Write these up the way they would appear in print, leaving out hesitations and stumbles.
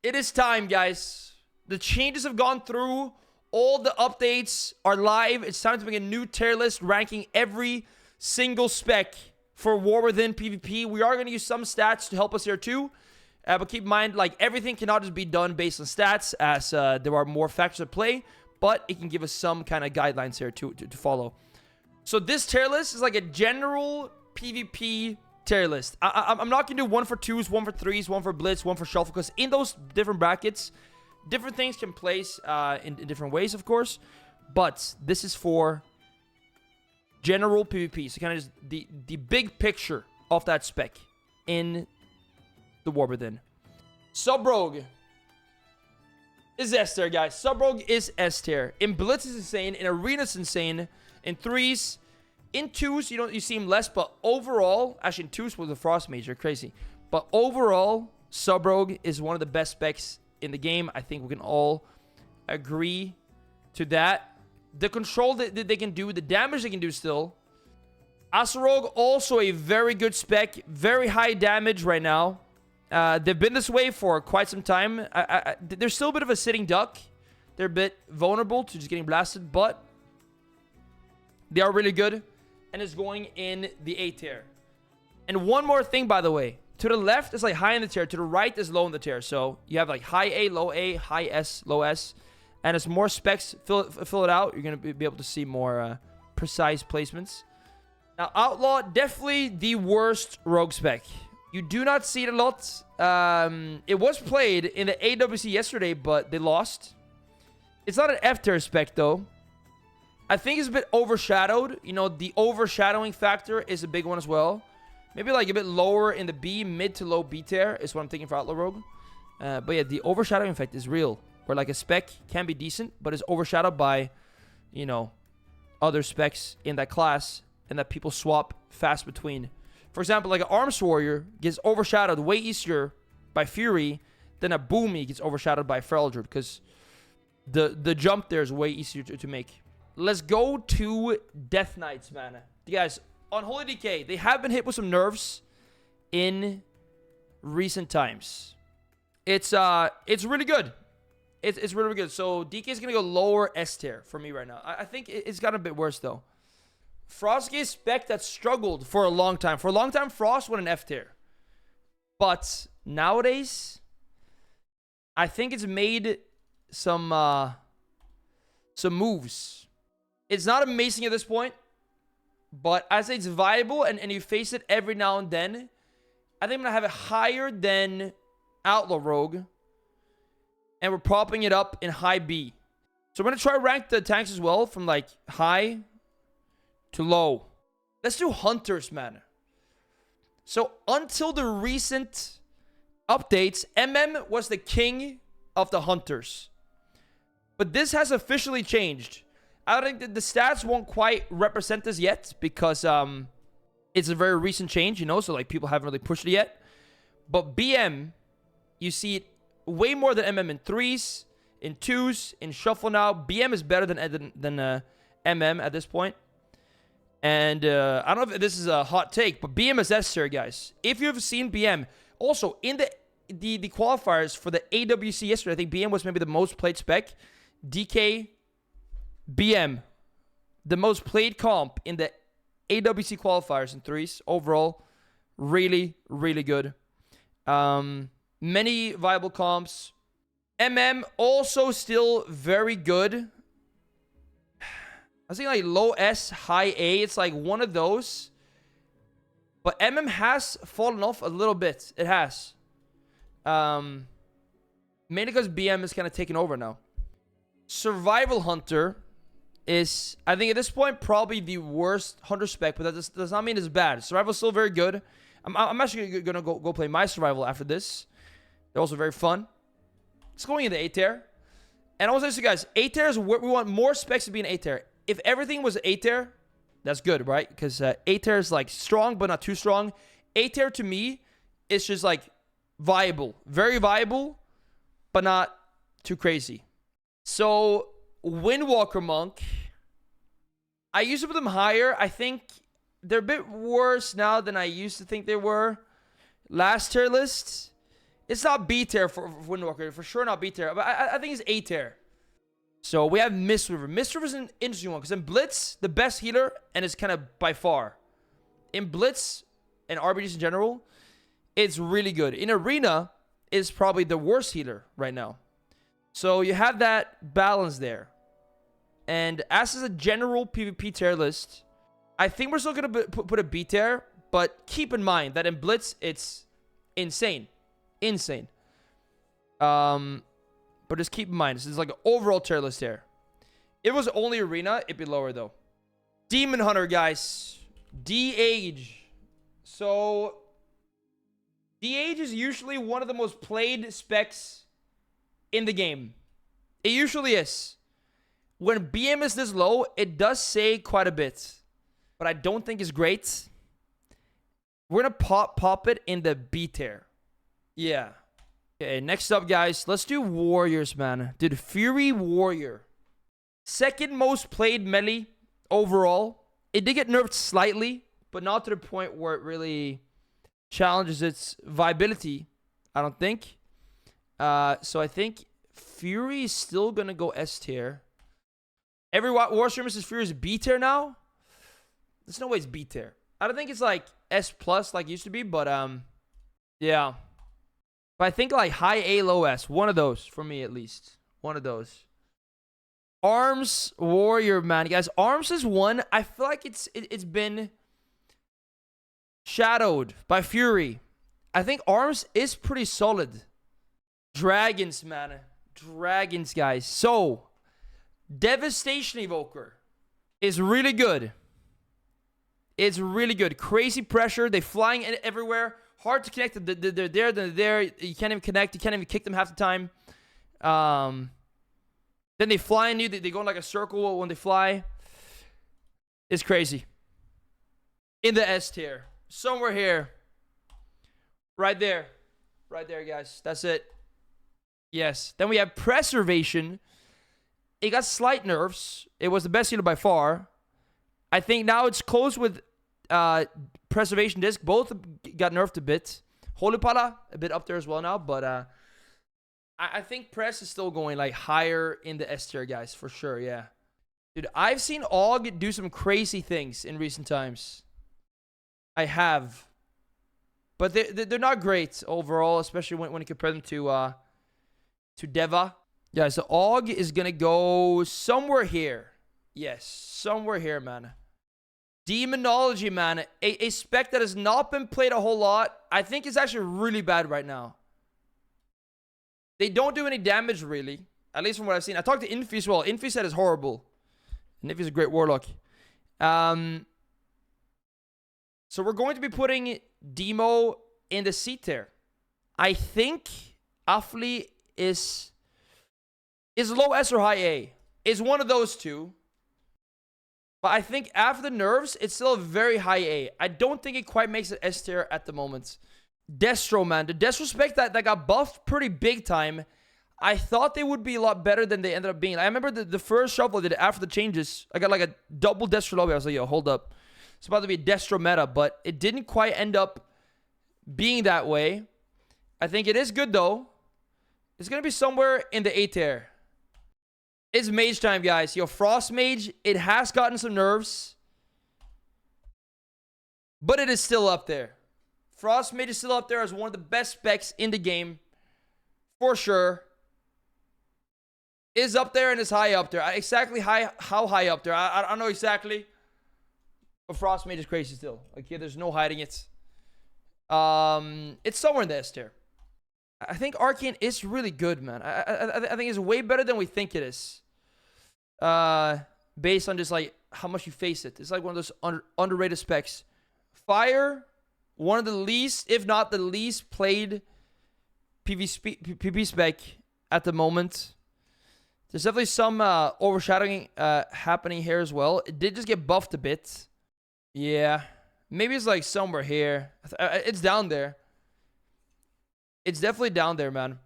It is time, guys. The changes have gone through. All the updates are live. It's time to make a new tier list ranking every single spec for War Within PvP. We are going to use some stats to help us here too. But keep in mind, like, everything cannot just be done based on stats, as there are more factors at play. But it can give us some kind of guidelines here to follow. So this tier list is like a general PvP tier list. I'm not going to do 1 for 2s, 1 for 3s, 1 for Blitz, 1 for Shuffle, because in those different brackets, different things can place in different ways, of course. But this is for general PvP. So kind of just the big picture of that spec in the War Within. Sub-Rogue is S tier, guys. Sub-Rogue is S tier. In Blitz is insane. In Arena is insane. In 3s. In 2s, you see him less. But overall, actually in 2s with the Frost Mage, you're crazy. But overall, Sub-Rogue is one of the best specs in the game. I think we can all agree to that. The control that they can do, the damage they can do still. Rogue, also a very good spec. Very high damage right now. They've been this way for quite some time. They're still a bit of a sitting duck. They're a bit vulnerable to just getting blasted, but they are really good. And it's going in the A tier. And one more thing, by the way. To the left is like high in the tier. To the right is low in the tier. So you have like high A, high S, low S. And as more specs fill it out, you're going to be able to see more precise placements. Now, Outlaw, definitely the worst rogue spec. You do not see it a lot. It was played in the AWC yesterday, but they lost. It's not an F tier spec, though. I think it's a bit overshadowed. You know, the overshadowing factor is a big one as well. Maybe like a bit lower in the B, mid to low B tier is what I'm thinking for Outlaw Rogue. But yeah, the overshadowing effect is real. Where like a spec can be decent, but is overshadowed by, you know, other specs in that class. And that people swap fast between. For example, like an Arms Warrior gets overshadowed way easier by Fury than a Boomy gets overshadowed by Feral Druid. Because the jump there is way easier to make. Let's go to Death Knights, man. You guys, on Holy DK, they have been hit with some nerfs in recent times. It's really good. It's really good. So DK is going to go lower S tier for me right now. I think it's gotten a bit worse, though. Frostgate spec that struggled for a long time. For a long time, Frost went an F tier. But nowadays, I think it's made some moves. It's not amazing at this point, but I say it's viable, and you face it every now and then. I think I'm going to have it higher than Outlaw Rogue, and we're propping it up in high B. So we're going to try to rank the tanks as well from like high to low. Let's do Hunters, man. So until the recent updates, MM was the king of the Hunters. But this has officially changed. I don't think that the stats won't quite represent this yet because it's a very recent change, you know, so like people haven't really pushed it yet. But BM, you see it way more than MM in 3s, in 2s, in Shuffle now. BM is better than MM at this point. And I don't know if this is a hot take, but BM is S tier, guys. If you've seen BM, also in the qualifiers for the AWC yesterday, I think BM was maybe the most played spec. DK, BM, the most played comp in the AWC qualifiers in 3s. Overall, really, really good. Many viable comps. MM, also still very good. I was thinking like low S, high A. It's like one of those. But MM has fallen off a little bit. It has. Mainly because BM is kind of taking over now. Survival Hunter is, I think at this point, probably the worst Hunter spec. But that does not mean it's bad. Survival is still very good. I'm actually going to go play my Survival after this. They're also very fun. It's going into A tier. And I want to say, guys, A tier is where we want more specs to be in A tier. If everything was A tier, that's good, right? Because A tier is like strong, but not too strong. A tier to me is just like viable. Very viable, but not too crazy. So, Windwalker Monk. I used to put them higher. I think they're a bit worse now than I used to think they were. Last tier list. It's not B tier for Windwalker. For sure not B tier. But I think it's A tier. So we have Mistweaver. Mistweaver is an interesting one. Because in Blitz, the best healer, and it's kind of by far. In Blitz and RBGs in general, it's really good. In Arena, it's probably the worst healer right now. So you have that balance there. And as is a general PvP tier list, I think we're still going to put a B tier. But keep in mind that in Blitz, it's insane. Insane. But just keep in mind, this is like an overall tier list here. If it was only Arena, it'd be lower though. Demon Hunter, guys. D-Age. So, D-Age is usually one of the most played specs in the game. It usually is. When BM is this low, it does say quite a bit. But I don't think it's great. We're going to pop it in the B tier. Yeah. Okay, next up, guys. Let's do Warriors, man. Dude, Fury Warrior. Second most played melee overall. It did get nerfed slightly, but not to the point where it really challenges its viability, I don't think. So I think Fury is still going to go S tier. Every War streamer says Fury is B tier now. There's no way it's B tier. I don't think it's like S plus like it used to be, but yeah. But I think like high A, low S. One of those for me at least. One of those. Arms Warrior, man. Guys, Arms is one. I feel like it's been shadowed by Fury. I think Arms is pretty solid. Dragons, man. Dragons, guys. So, Devastation Evoker is really good. It's really good. Crazy pressure. They're flying everywhere. Hard to connect. They're there. They're there. You can't even connect. You can't even kick them half the time. Then they fly on you. They go in like a circle when they fly. It's crazy. In the S tier. Somewhere here. Right there. Right there, guys. That's it. Yes. Then we have Preservation. It got slight nerfs. It was the best healer by far. I think now it's close with Preservation Disc. Both got nerfed a bit. Holy Pala, a bit up there as well now. But I think Press is still going like higher in the S tier, guys. For sure, yeah. Dude, I've seen AUG do some crazy things in recent times. I have. But they're not great overall, especially when you compare them to Deva. Yeah, so AUG is going to go somewhere here. Yes, somewhere here, man. Demonology, man. A spec that has not been played a whole lot. I think it's actually really bad right now. They don't do any damage, really. At least from what I've seen. I talked to Infi as well. Infi said it's horrible. And Infi's a great warlock. So we're going to be putting Demo in the C tier. I think Affli is low S or high A. Is one of those two. But I think after the nerfs, it's still a very high A. I don't think it quite makes it S tier at the moment. Destro, man. The Destro spec that got buffed pretty big time. I thought they would be a lot better than they ended up being. I remember the first shuffle I did after the changes. I got like a double Destro lobby. I was like, yo, hold up. It's about to be a Destro meta, but it didn't quite end up being that way. I think it is good, though. It's going to be somewhere in the A tier. It's Mage time, guys. Yo, Frost Mage, it has gotten some nerfs. But it is still up there. Frost Mage is still up there as one of the best specs in the game. For sure. Is up there and is high up there. Exactly how high up there. I don't know exactly. But Frost Mage is crazy still. Like, yeah, there's no hiding it. It's somewhere in the S tier. I think Arcane is really good, man. I think it's way better than we think it is. Based on just, like, how much you face it. It's like one of those underrated specs. Fire, one of the least, if not the least played PvP spec at the moment. There's definitely some overshadowing happening here as well. It did just get buffed a bit. Yeah. Maybe it's like somewhere here. It's down there. It's definitely down there, man.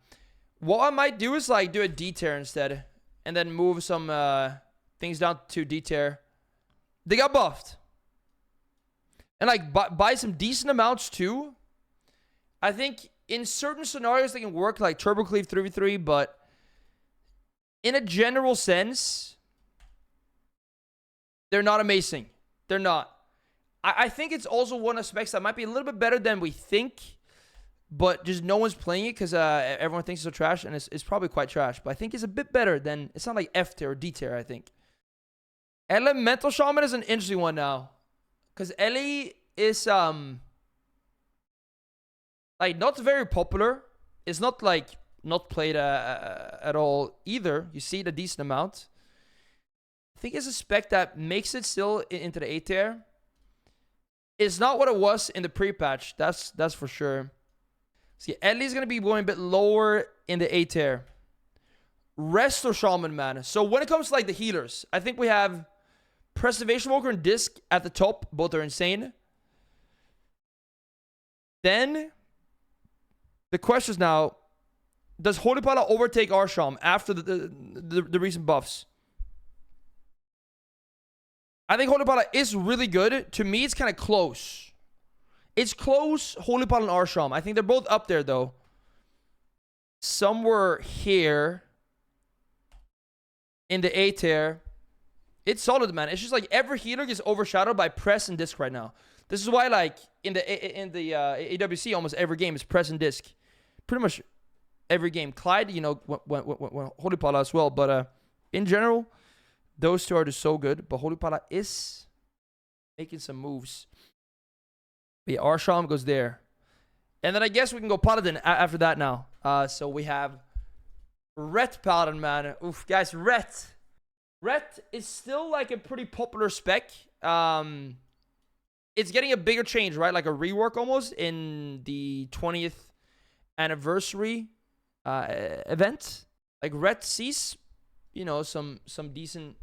What I might do is like do a D tier instead. And then move some things down to D tier. They got buffed. And like buy some decent amounts too. I think in certain scenarios they can work, like Turbo Cleave 3v3, but in a general sense, they're not amazing. They're not. I think it's also one of the specs that might be a little bit better than we think, but just no one's playing it because everyone thinks it's so trash, and it's probably quite trash. But I think it's a bit better than, it's not like F tier or D tier, I think. Elemental Shaman is an interesting one now, because Ellie is like not very popular. It's not like not played at all either. You see it a decent amount. I think it's a spec that makes it still into the A tier. It's not what it was in the pre-patch. That's for sure. See, Ellie's going to be going a bit lower in the A tier. Resto Shaman, man. So when it comes to like the healers, I think we have Preservation Evoker and Disc at the top. Both are insane. Then the question is now, does Holy Pala overtake Arsham after the recent buffs? I think Holy Pala is really good. To me, it's kind of close. It's close, Holy Pala and Arsham. I think they're both up there, though. Somewhere here in the A tier. It's solid, man. It's just like every healer gets overshadowed by Press and Disc right now. This is why, like, in the AWC, almost every game is Press and Disc. Pretty much every game. Clyde, you know, when Holy Pala as well. But in general, those two are just so good. But Holy Pala is making some moves. But yeah, Arsham goes there. And then I guess we can go Paladin after that now. So we have Ret Paladin, man. Oof, guys, Ret. Ret is still like a pretty popular spec. It's getting a bigger change, right? Like a rework almost in the 20th anniversary event. Like Ret sees, you know, some decent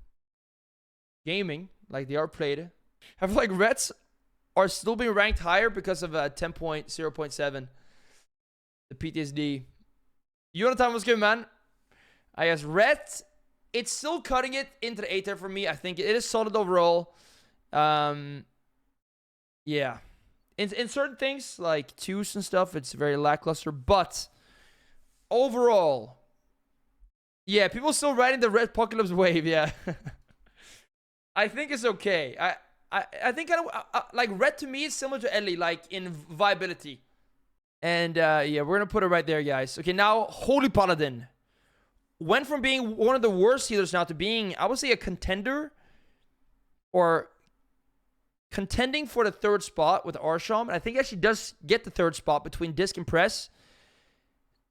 gaming, like they are played. I feel like Rets are still being ranked higher because of 10.0.7, the PTSD. Jonathan was good, man. I guess Ret, it's still cutting it into the A tier for me. I think it is solid overall. Yeah. In certain things, like twos and stuff, it's very lackluster. But overall, yeah, people still riding the Red Apocalypse wave, yeah. I think it's okay. I think kind of like Red to me is similar to Ellie, like in viability. And yeah, we're gonna put it right there, guys. Okay, now Holy Paladin went from being one of the worst healers now to being, I would say, a contender or contending for the third spot with Arsham. And I think actually does get the third spot between Disc and Press.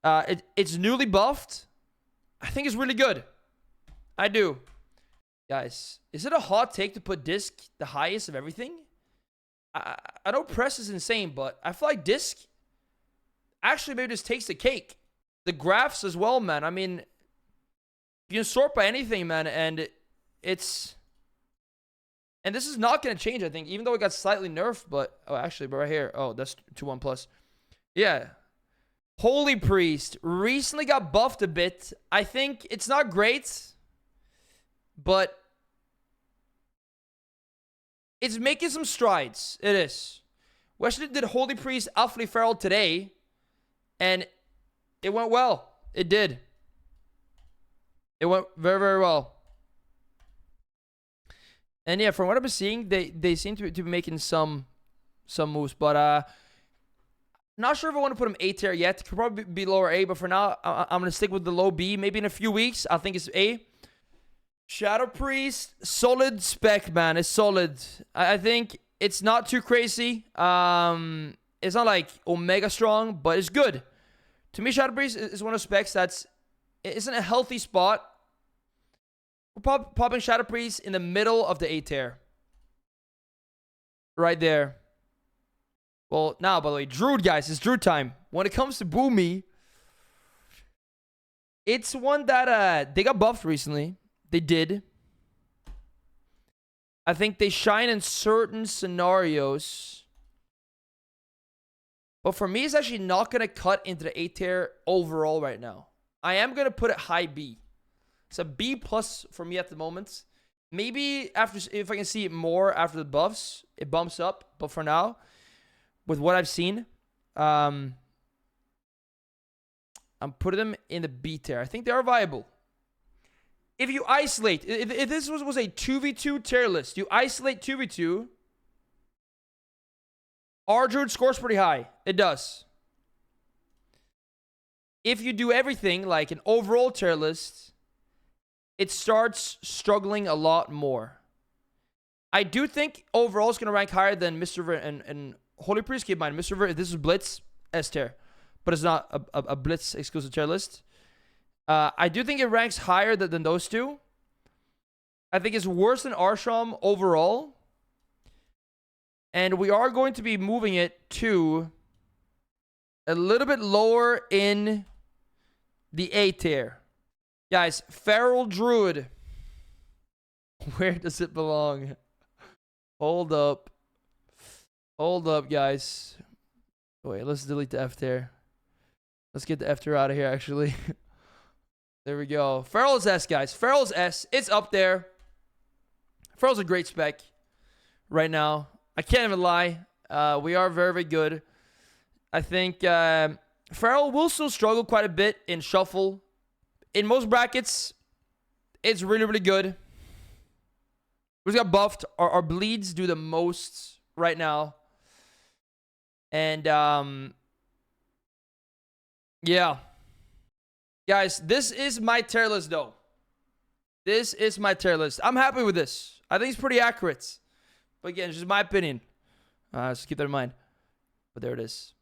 It's newly buffed. I think it's really good. I do. Guys, is it a hot take to put Disc the highest of everything? I know Press is insane, but I feel like Disc actually maybe just takes the cake. The graphs as well, man. I mean, you can sort by anything, man, and it's... And this is not going to change, I think, even though it got slightly nerfed, but... Oh, actually, but right here. Oh, that's 2-1 plus. Yeah. Holy Priest recently got buffed a bit. I think it's not great, but it's making some strides. It is. Wesley did Holy Priest Awfully Feral today, and it went well. It did. It went very, very well. And yeah, from what I've been seeing, they seem to be making some moves, but not sure if I want to put him A tier yet. Could probably be lower A, but for now, I'm going to stick with the low B. Maybe in a few weeks, I think it's A. Shadow Priest, solid spec, man. It's solid. I think it's not too crazy. It's not like Omega strong, but it's good. To me, Shadow Priest is one of the specs that's isn't a healthy spot. We're popping Shadow Priest in the middle of the A tier. Right there. Well, now, by the way, Druid, guys, it's Druid time. When it comes to Boomy, it's one that they got buffed recently. They did. I think they shine in certain scenarios. But for me, it's actually not going to cut into the A tier overall right now. I am going to put it high B. It's a B plus for me at the moment. Maybe after, if I can see it more after the buffs, it bumps up. But for now, with what I've seen, I'm putting them in the B tier. I think they are viable. If you isolate, if this was a 2v2 tier list, you isolate 2v2, our Druid scores pretty high. It does. If you do everything like an overall tier list, it starts struggling a lot more. I do think overall it's going to rank higher than Mr. Ver and Holy Priest. Keep in mind, Mr. Ver, this is Blitz, S tier. But it's not a Blitz exclusive tier list. I do think it ranks higher than those two. I think it's worse than Arsham overall. And we are going to be moving it to a little bit lower in the A tier. Guys, Feral Druid. Where does it belong? Hold up. Hold up, guys. Wait, let's delete the F tier. Let's get the F tier out of here, actually. There we go. Feral's S, guys. Feral's S. It's up there. Feral's a great spec right now. I can't even lie. We are very, very good. I think Feral will still struggle quite a bit in Shuffle. In most brackets, it's really, really good. We just got buffed. Our bleeds do the most right now. And, yeah. Guys, this is my tier list, though. This is my tier list. I'm happy with this. I think it's pretty accurate. But again, it's just my opinion. So keep that in mind. But there it is.